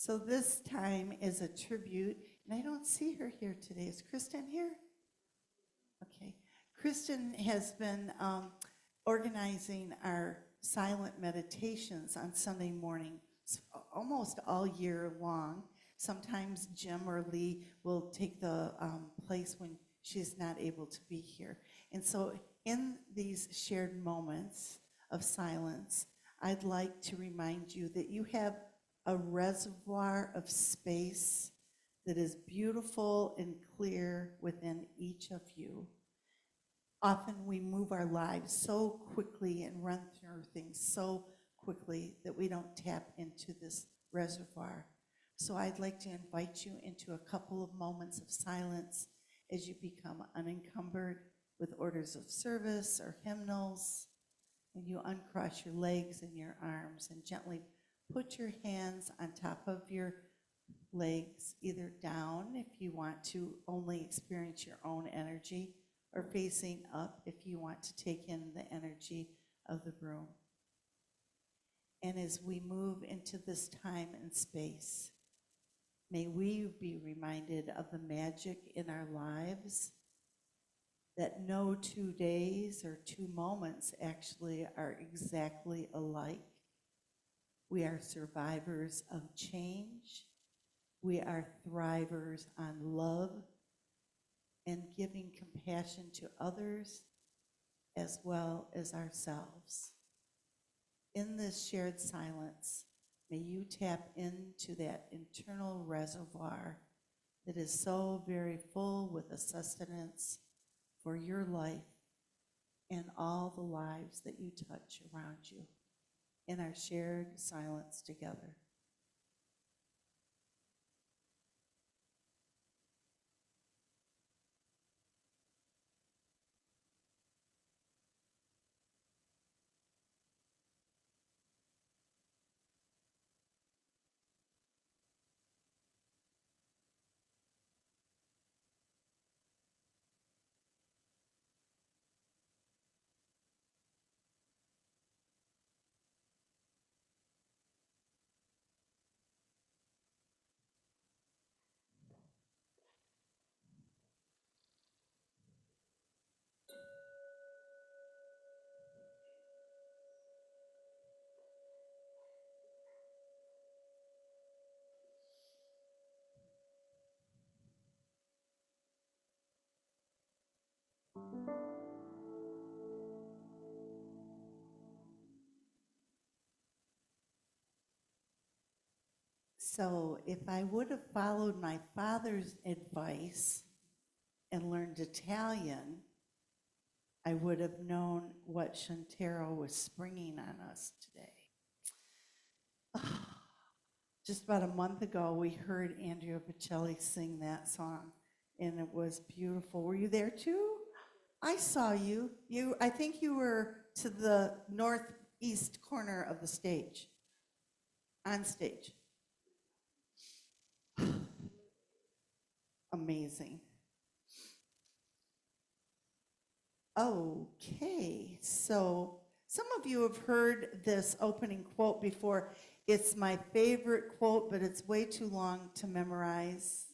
So this time is a tribute, and I don't see her here today. Is Kristen here? Okay. Kristen has been organizing our silent meditations on Sunday morning almost all year long. Sometimes Jim or Lee will take the place when she's not able to be here. And so in these shared moments of silence, I'd like to remind you that you have a reservoir of space that is beautiful and clear within each of you. Often we move our lives so quickly and run through things so quickly that we don't tap into this reservoir. So I'd like to invite you into a couple of moments of silence as you become unencumbered with orders of service or hymnals, and you uncross your legs and your arms and gently put your hands on top of your legs, either down if you want to only experience your own energy, or facing up if you want to take in the energy of the room. And as we move into this time and space, may we be reminded of the magic in our lives, that no 2 days or 2 moments actually are exactly alike. We are survivors of change. We are thrivers on love and giving compassion to others as well as ourselves. In this shared silence, may you tap into that internal reservoir that is so very full with a sustenance for your life and all the lives that you touch around you in our shared silence together. So if I would have followed my father's advice and learned Italian, I would have known what Shantaro was springing on us today. Just about a month ago, we heard Andrea Bocelli sing that song, and it was beautiful. Were you there too? I saw you. I think you were to the northeast corner of the stage, on stage. Amazing. Okay, so some of you have heard this opening quote before. It's my favorite quote, but it's way too long to memorize.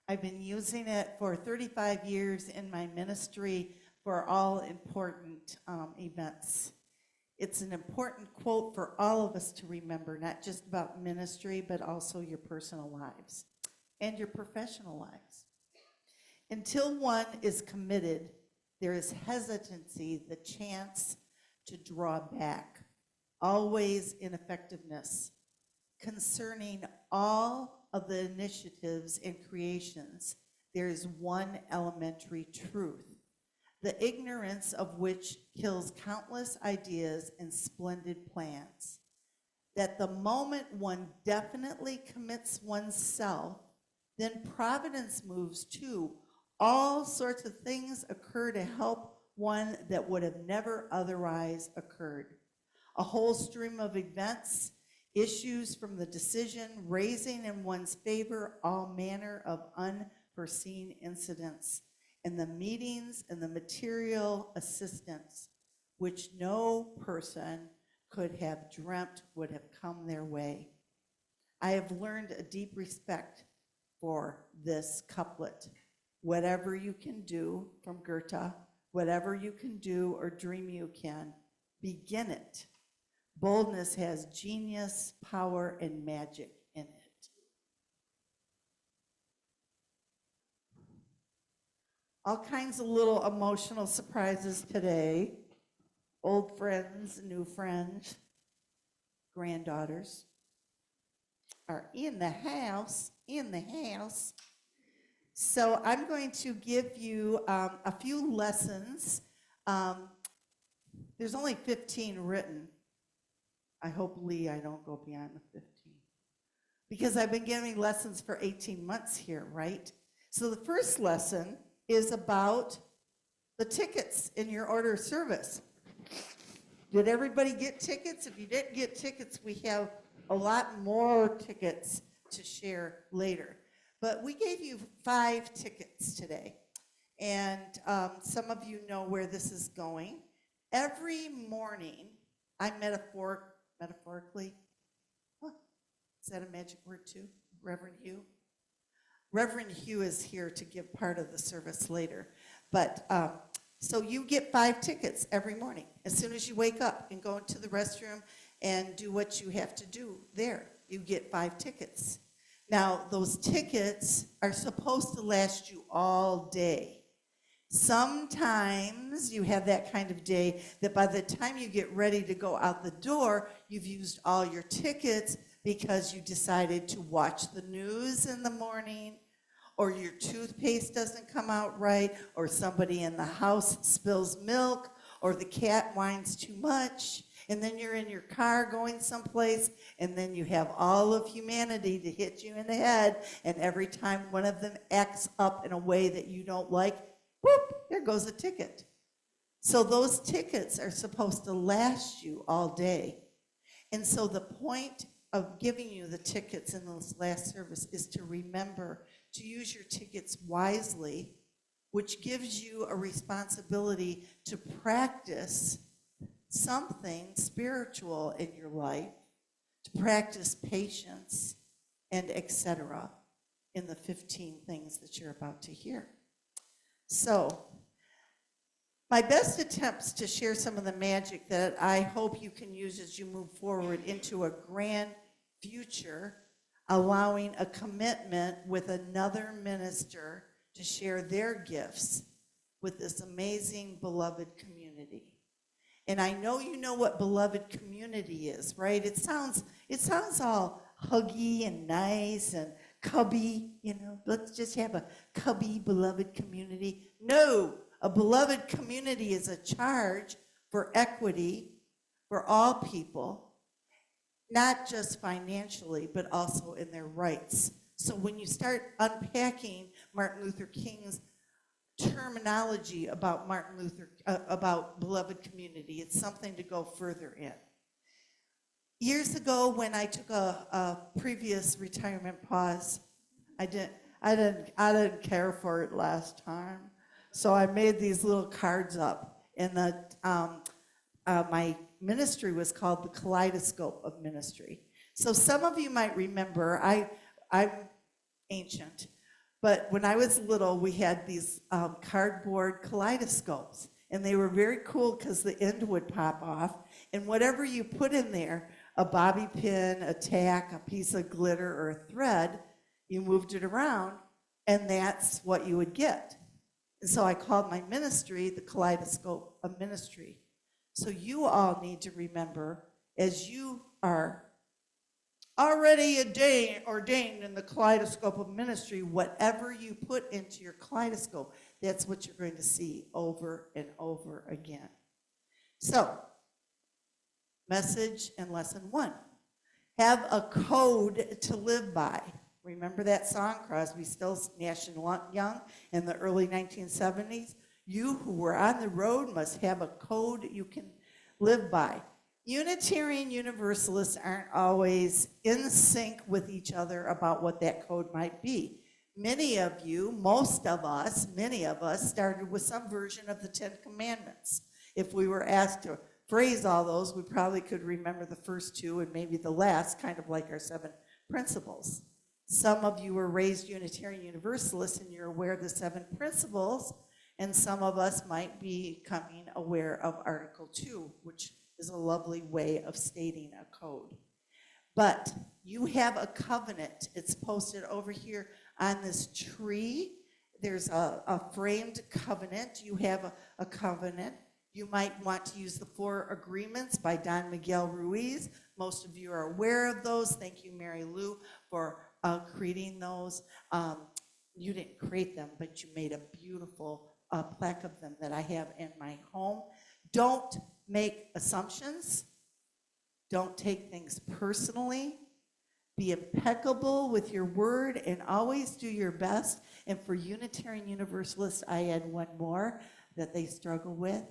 I've been using it for 35 years in my ministry for all important events. It's an important quote for all of us to remember, not just about ministry, but also your personal lives and your professional lives. Until one is committed, there is hesitancy, the chance to draw back, always ineffectiveness. Concerning all of the initiatives and creations, there is one elementary truth, the ignorance of which kills countless ideas and splendid plans. That the moment one definitely commits oneself, then providence moves too. All sorts of things occur to help one that would have never otherwise occurred. A whole stream of events issues from the decision, raising in one's favor all manner of unforeseen incidents. and the meetings and the material assistance which no person could have dreamt would have come their way. I have learned a deep respect for this couplet. Whatever you can do, from Goethe, whatever you can do or dream you can, begin it. Boldness has genius, power, and magic in it. All kinds of little emotional surprises today. Old friends, new friends, granddaughters are in the house, So I'm going to give you a few lessons. There's only 15 written. I hope, Lee, I don't go beyond the 15. Because I've been giving lessons for 18 months here, right? So the first lesson is about the tickets in your order of service. Did everybody get tickets? If you didn't get tickets, we have a lot more tickets to share later. But we gave you 5 tickets today. And some of you know where this is going. Every morning, I metaphorically, is that a magic word too? Reverend Hugh? Reverend Hugh is here to give part of the service later. But so you get 5 tickets every morning as soon as you wake up and go into the restroom and do what you have to do there. You get 5 tickets. Now, those tickets are supposed to last you all day. Sometimes you have that kind of day that by the time you get ready to go out the door, you've used all your tickets because you decided to watch the news in the morning, or your toothpaste doesn't come out right, or somebody in the house spills milk, or the cat whines too much, and then you're in your car going someplace, and then you have all of humanity to hit you in the head, and every time one of them acts up in a way that you don't like, whoop, there goes a ticket. So those tickets are supposed to last you all day. And so the point of giving you the tickets in this last service is to remember to use your tickets wisely, which gives you a responsibility to practice something spiritual in your life, to practice patience, and etc. in the 15 things that you're about to hear. So, my best attempts to share some of the magic that I hope you can use as you move forward into a grand future, allowing a commitment with another minister to share their gifts with this amazing beloved community. And I know you know what beloved community is, right? It sounds all huggy and nice and cubby, let's just have a cubby beloved community. No, a beloved community is a charge for equity for all people, not just financially, but also in their rights. So when you start unpacking Martin Luther King's terminology about about beloved community, it's something to go further in. Years ago, when I took a previous retirement pause, I didn't care for it last time, so I made these little cards up, and my ministry was called the Kaleidoscope of Ministry. So some of you might remember, I'm ancient, but when I was little, we had these cardboard kaleidoscopes, and they were very cool because the end would pop off, and whatever you put in there, a bobby pin, a tack, a piece of glitter, or a thread, you moved it around, and that's what you would get. And so I called my ministry the Kaleidoscope of Ministry. So you all need to remember, as you are already ordained in the Kaleidoscope of Ministry, whatever you put into your kaleidoscope, that's what you're going to see over and over again. So, message and lesson 1. Have a code to live by. Remember that song, Crosby, Stills, Nash & Young, in the early 1970s? You who were on the road must have a code you can live by. Unitarian Universalists aren't always in sync with each other about what that code might be. Many of you, most of us, many of us started with some version of the 10 Commandments. If we were asked to phrase all those, we probably could remember the first two and maybe the last, kind of like our 7 principles. Some of you were raised Unitarian Universalists and you're aware of the 7 principles, and some of us might be becoming aware of Article 2, which is a lovely way of stating a code. But you have a covenant. It's posted over here on this tree. There's a framed covenant. You have a covenant. You might want to use the 4 Agreements by Don Miguel Ruiz. Most of you are aware of those. Thank you, Mary Lou, for creating those. You didn't create them, but you made a beautiful plaque of them that I have in my home. Don't make assumptions. Don't take things personally. Be impeccable with your word and always do your best. And for Unitarian Universalists, I add one more that they struggle with.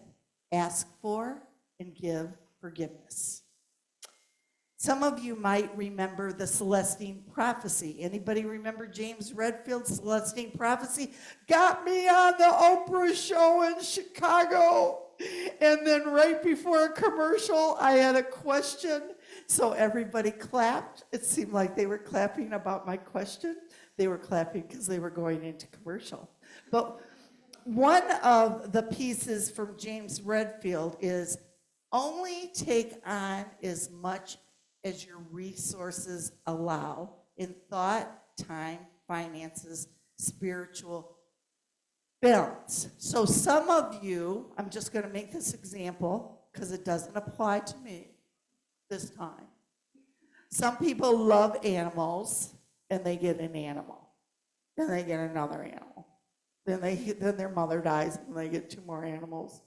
Ask for and give forgiveness. Some of you might remember the Celestine Prophecy. Anybody remember James Redfield's Celestine Prophecy? Got me on the Oprah show in Chicago. And then right before a commercial, I had a question. So everybody clapped. It seemed like they were clapping about my question. They were clapping because they were going into commercial. But one of the pieces from James Redfield is only take on as much as your resources allow in thought, time, finances, spiritual balance. So some of you, I'm just going to make this example because it doesn't apply to me this time. Some people love animals and they get an animal. Then they get another animal. Then their mother dies and they get 2 more animals.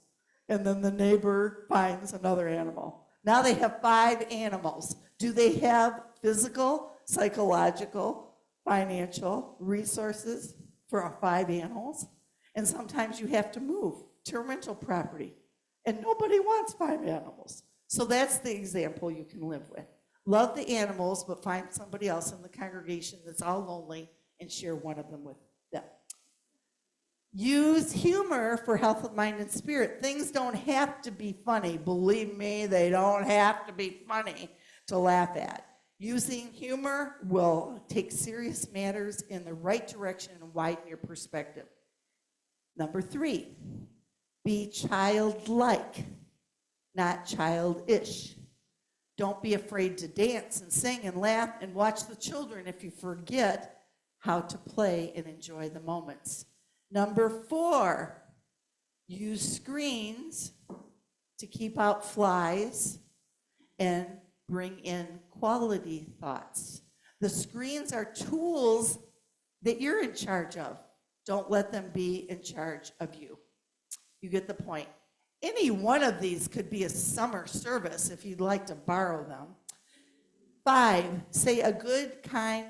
And then the neighbor finds another animal. Now they have 5 animals. Do they have physical, psychological, financial resources for 5 animals? And sometimes you have to move to rental property. And nobody wants 5 animals. So that's the example you can live with. Love the animals, but find somebody else in the congregation that's all lonely and share one of them with them. Use humor for health of mind and spirit. Things don't have to be funny. Believe me, they don't have to be funny to laugh at. Using humor will take serious matters in the right direction and widen your perspective. Number 3, be childlike, not childish. Don't be afraid to dance and sing and laugh and watch the children if you forget how to play and enjoy the moments. Number 4, use screens to keep out flies and bring in quality thoughts. The screens are tools that you're in charge of. Don't let them be in charge of you. You get the point. Any one of these could be a summer service if you'd like to borrow them. 5, say a good, kind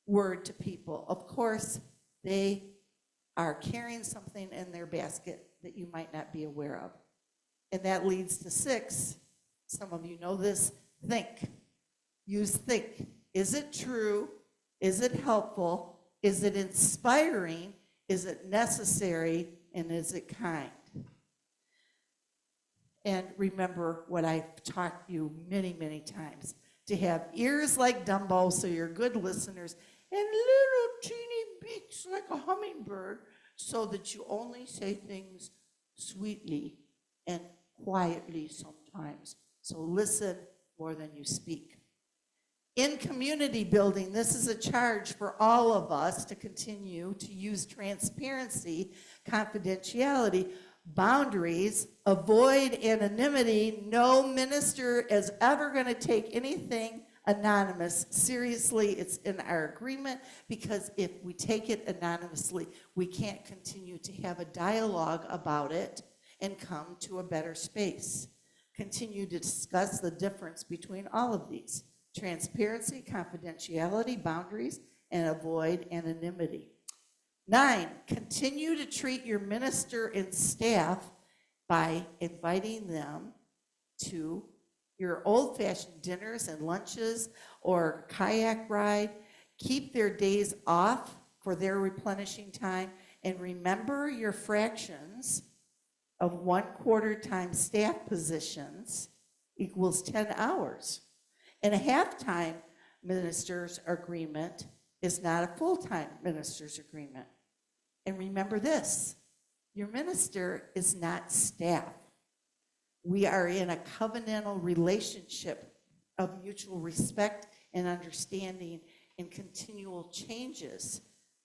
word to people. Of course, they are carrying something in their basket that you might not be aware of. And that leads to 6. Some of you know this. Think. Use think. Is it true? Is it helpful? Is it inspiring? Is it necessary? And is it kind? And remember what I've taught you many, many times. To have ears like Dumbo so you're good listeners, and little teeny beaks like a hummingbird so that you only say things sweetly and quietly sometimes. So listen more than you speak. In community building, this is a charge for all of us to continue to use transparency, confidentiality, boundaries, avoid anonymity. No minister is ever going to take anything anonymous seriously. It's in our agreement, because if we take it anonymously, we can't continue to have a dialogue about it and come to a better space. Continue to discuss the difference between all of these: transparency, confidentiality, boundaries, and avoid anonymity. 9, continue to treat your minister and staff by inviting them to your old-fashioned dinners and lunches or kayak ride. Keep their days off for their replenishing time. And remember your fractions of 1/4 times staff positions equals 10 hours. And a half-time minister's agreement is not a full-time minister's agreement. And remember this, your minister is not staff. We are in a covenantal relationship of mutual respect and understanding and continual changes.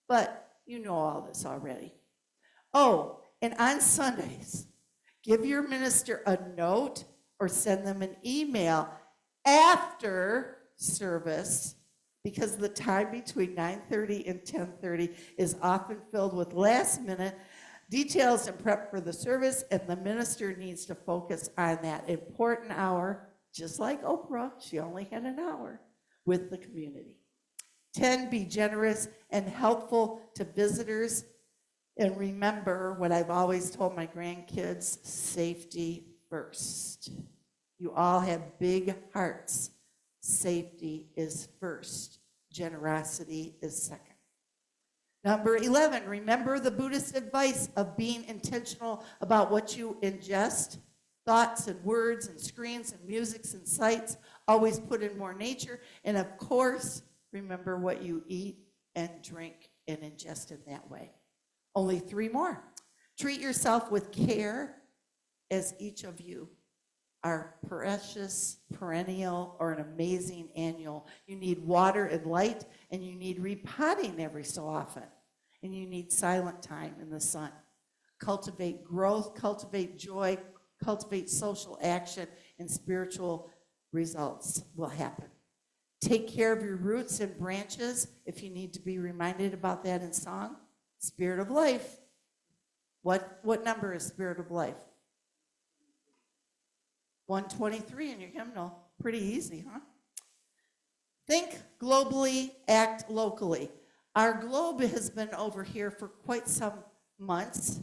But you know all this already. Oh, and on Sundays, give your minister a note or send them an email after service, because the time between 9:30 and 10:30 is often filled with last-minute details and prep for the service, and the minister needs to focus on that important hour, just like Oprah, she only had an hour, with the community. 10, be generous and helpful to visitors. And remember what I've always told my grandkids, safety first. You all have big hearts. Safety is first. Generosity is second. Number 11, remember the Buddhist advice of being intentional about what you ingest. Thoughts and words and screens and musics and sights. Always put in more nature. And of course, remember what you eat and drink and ingest in that way. Only 3 more. Treat yourself with care, as each of you are precious, perennial, or an amazing annual. You need water and light, and you need repotting every so often. And you need silent time in the sun. Cultivate growth, cultivate joy, cultivate social action, and spiritual results will happen. Take care of your roots and branches if you need to be reminded about that in song. Spirit of life. What number is Spirit of life? 123 in your hymnal. Pretty easy, huh? Think globally, act locally. Our globe has been over here for quite some months.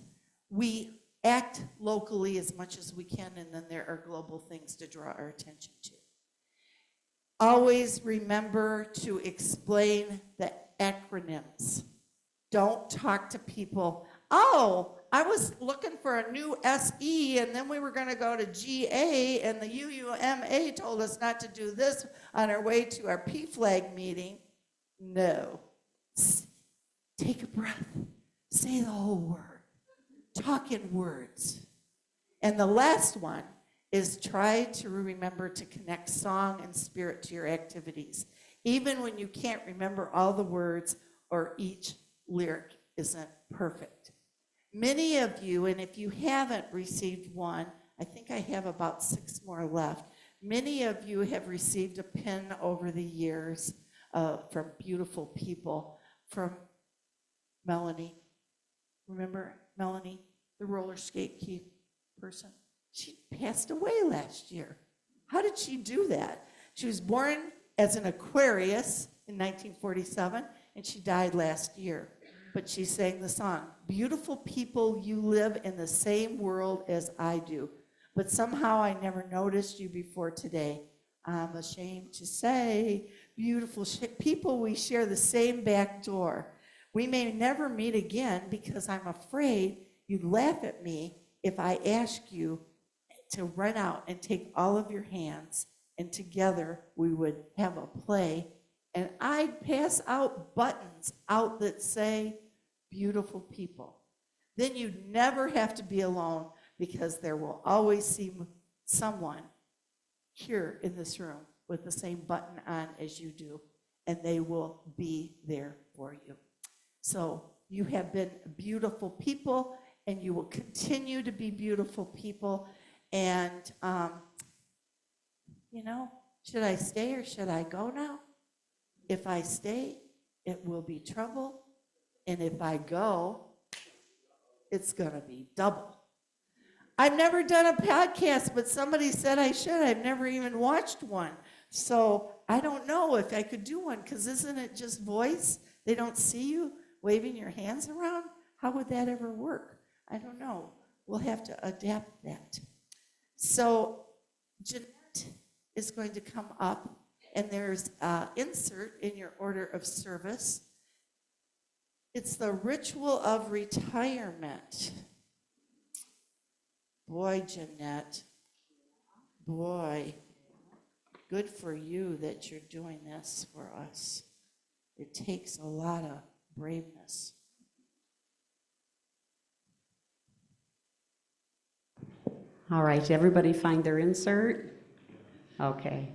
We act locally as much as we can, and then there are global things to draw our attention to. Always remember to explain the acronyms. Don't talk to people, oh, I was looking for a new SE, and then we were going to go to GA, and the UUMA told us not to do this on our way to our PFLAG meeting. No. Take a breath. Say the whole word. Talk in words. And the last one is try to remember to connect song and spirit to your activities, even when you can't remember all the words or each lyric isn't perfect. Many of you, and if you haven't received one, I think I have about 6 more left. Many of you have received a pin over the years from beautiful people, from Melanie. Remember Melanie, the roller skate key person? She passed away last year. How did she do that? She was born as an Aquarius in 1947, and she died last year. But she sang the song, beautiful people, you live in the same world as I do. But somehow I never noticed you before today. I'm ashamed to say, beautiful people, we share the same back door. We may never meet again because I'm afraid you'd laugh at me if I ask you to run out and take all of your hands, and together we would have a play, and I'd pass out buttons out that say, beautiful people. Then you'd never have to be alone, because there will always seem someone here in this room with the same button on as you do, and they will be there for you. So you have been beautiful people, and you will continue to be beautiful people. And, should I stay or should I go now? If I stay, it will be trouble. And if I go, it's going to be double. I've never done a podcast, but somebody said I should. I've never even watched one. So I don't know if I could do one, because isn't it just voice? They don't see you waving your hands around. How would that ever work? I don't know. We'll have to adapt that. So Jeanette is going to come up, and there's an insert in your order of service. It's the ritual of retirement. Boy, Jeanette, boy, good for you that you're doing this for us. It takes a lot of braveness. All right, did everybody find their insert? Okay.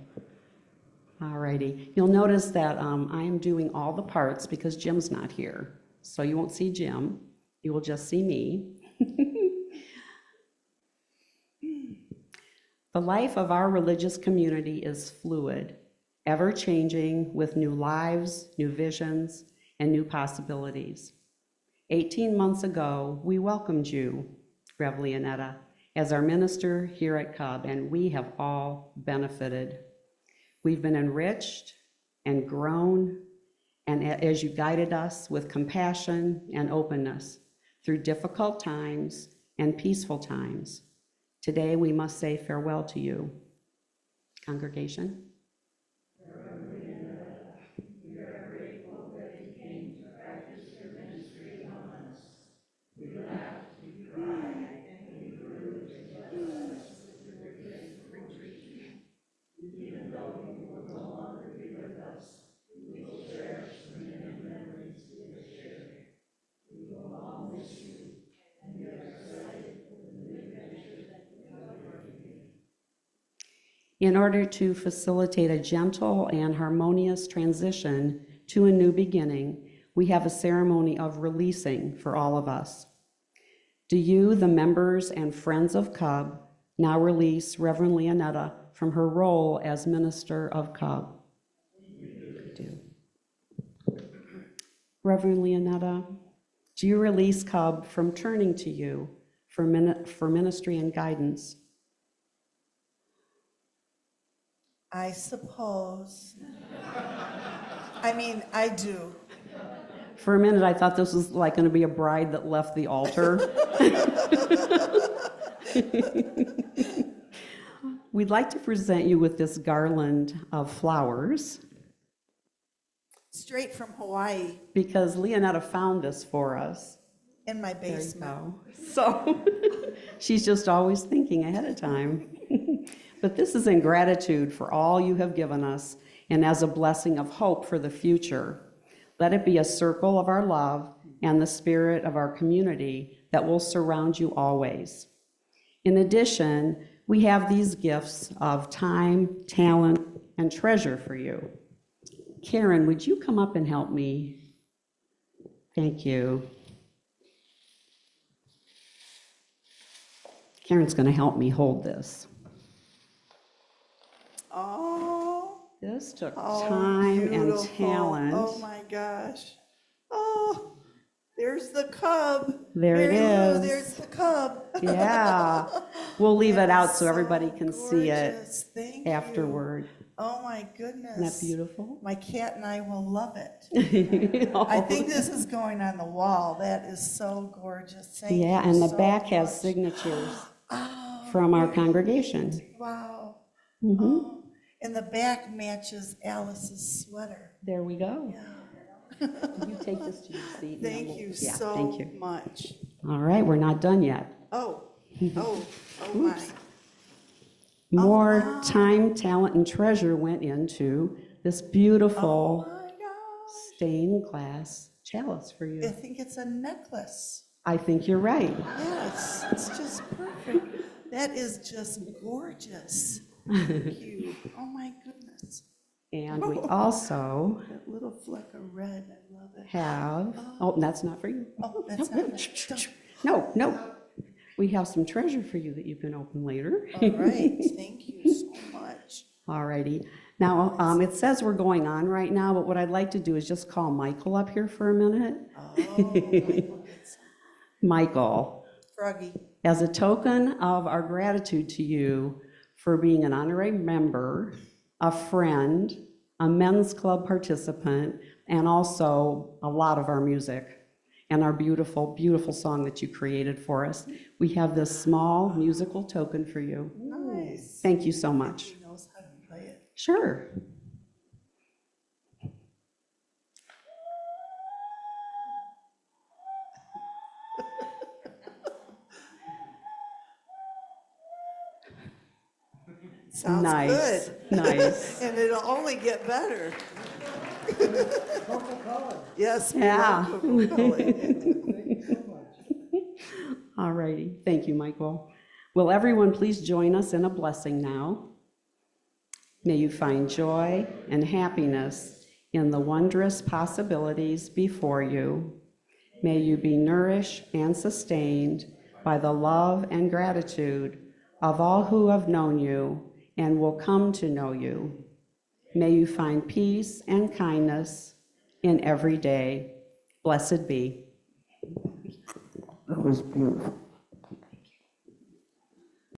All righty. You'll notice that I am doing all the parts because Jim's not here. So you won't see Jim. You will just see me. The life of our religious community is fluid, ever-changing with new lives, new visions, and new possibilities. 18 months ago, we welcomed you, Rev. Leonetta, as our minister here at CUUB, and we have all benefited. We've been enriched and grown, and as you guided us with compassion and openness through difficult times and peaceful times. Today, we must say farewell to you. Congregation. In order to facilitate a gentle and harmonious transition to a new beginning, we have a ceremony of releasing for all of us. Do you, the members and friends of CUUB, now release Reverend Leonetta from her role as minister of CUUB? Do. Reverend Leonetta, do you release CUUB from turning to you for ministry and guidance? I suppose. I do. For a minute, I thought this was like going to be a bride that left the altar. We'd like to present you with this garland of flowers. Straight from Hawaii. Because Leonetta found this for us. In my basement. There you go. So she's just always thinking ahead of time. But this is in gratitude for all you have given us and as a blessing of hope for the future. Let it be a circle of our love and the spirit of our community that will surround you always. In addition, we have these gifts of time, talent, and treasure for you. Karen, would you come up and help me? Thank you. Karen's going to help me hold this. Oh. This took time and talent. Oh my gosh. Oh, there's the CUUB. There it is. There's the CUUB. Yeah. We'll leave it out so everybody can see it Thank afterward. you. Oh my goodness. Isn't that beautiful? My cat and I will love it. Oh. I think this is going on the wall. That is so gorgeous. Thank you and the so back much. has signatures from our congregation. Wow. Mm-hmm. Oh, and the back matches Alice's sweater. There we go. Yeah. You take this to your seat. Thank you so thank you. much. All right, we're not done yet. Oh my. More time, talent, and treasure went into this beautiful Oh my gosh. stained glass chalice for I you. think it's a necklace. I think you're right. Yes, it's just perfect. That is just gorgeous. Thank you. Oh my goodness. And we also That little fleck of red, I love it. have, that's not for you. Oh, that's not it. No. We have some treasure for you that you can open later. All right, thank you so much. All righty. Now, it says we're going on right now, but what I'd like to do is just call Michael up here for a minute. Oh, Michael, Froggy. as a token of our gratitude to you for being an honorary member, a friend, a men's club participant, and also a lot of our music and our beautiful, beautiful song that you created for us, we have this small musical token for you. Nice. Thank you so much. He knows how to play it. Sure. Sounds Nice, good. nice. And it'll only get better. Yes, we Yeah. love Coca-Cola. All righty, thank you, Michael. Will everyone please join us in a blessing now? May you find joy and happiness in the wondrous possibilities before you. May you be nourished and sustained by the love and gratitude of all who have known you and will come to know you. May you find peace and kindness in every day. Blessed be. That was beautiful.